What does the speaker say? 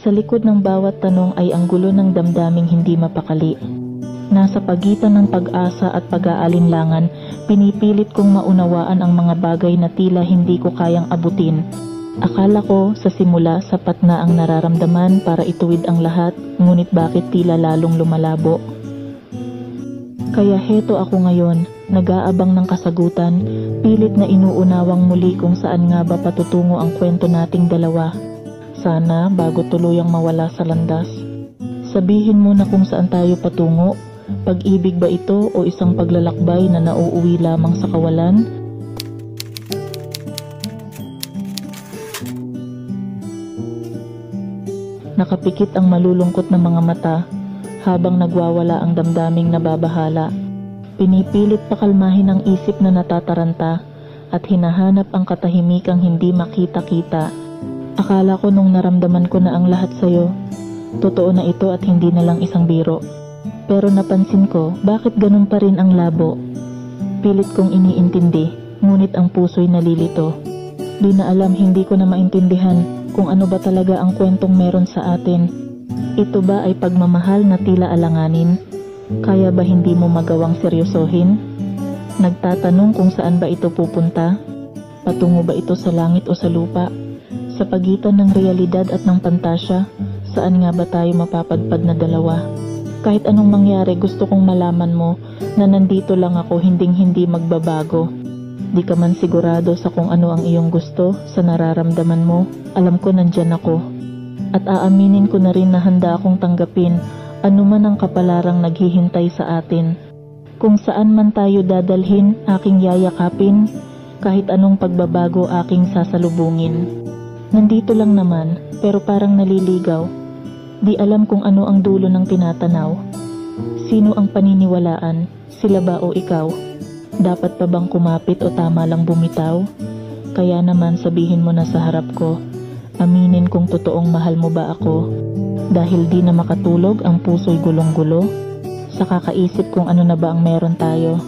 Sa likod ng bawat tanong ay ang gulo ng damdaming hindi mapakali. Nasa pagitan ng pag-asa at pag-aalinlangan, pinipilit kong maunawaan ang mga bagay na tila hindi ko kayang abutin. Akala ko sa simula sapat na ang nararamdaman para ituwid ang lahat, ngunit bakit tila lalong lumalabo? Kaya heto ako ngayon, nag-aabang ng kasagutan, pilit na inuunawang muli kung saan nga ba patutungo ang kwento nating dalawa. Sana bago tuluyang mawala sa landas. Sabihin mo na kung saan tayo patungo. Pag-ibig ba ito o isang paglalakbay na nauuwi lamang sa kawalan? Nakapikit ang malulungkot na mga mata habang nagwawala ang damdaming nababahala. Pinipilit pakalmahin ang isip na natataranta at hinahanap ang katahimikang hindi makita-kita. Akala ko nung naramdaman ko na ang lahat sa'yo, totoo na ito at hindi na lang isang biro. Pero napansin ko, bakit ganun pa rin ang labo? Pilit kong iniintindi, ngunit ang puso'y nalilito. Di na alam, hindi ko na maintindihan kung ano ba talaga ang kwentong meron sa atin. Ito ba ay pagmamahal na tila alanganin? Kaya ba hindi mo magawang seryosohin? Nagtatanong kung saan ba ito pupunta? Patungo ba ito sa langit o sa lupa? Sa pagitan ng realidad at ng pantasya, saan nga ba tayo mapapadpad na dalawa? Kahit anong mangyari, gusto kong malaman mo na nandito lang ako, hinding-hindi magbabago. Di ka man sigurado sa kung ano ang iyong gusto, sa nararamdaman mo, alam ko nandyan ako. At aaminin ko na rin na handa akong tanggapin anuman ang kapalarang naghihintay sa atin. Kung saan man tayo dadalhin, aking yayakapin, kahit anong pagbabago aking sasalubungin. Nandito lang naman, pero parang naliligaw. Di alam kung ano ang dulo ng tinatanaw. Sino ang paniniwalaan? Sila ba o ikaw? Dapat pa bang kumapit o tama lang bumitaw? Kaya naman sabihin mo na sa harap ko. Aminin kung totoong mahal mo ba ako. Dahil di na makatulog ang puso'y gulong-gulo. Sa kakaisip kung ano na ba ang meron tayo.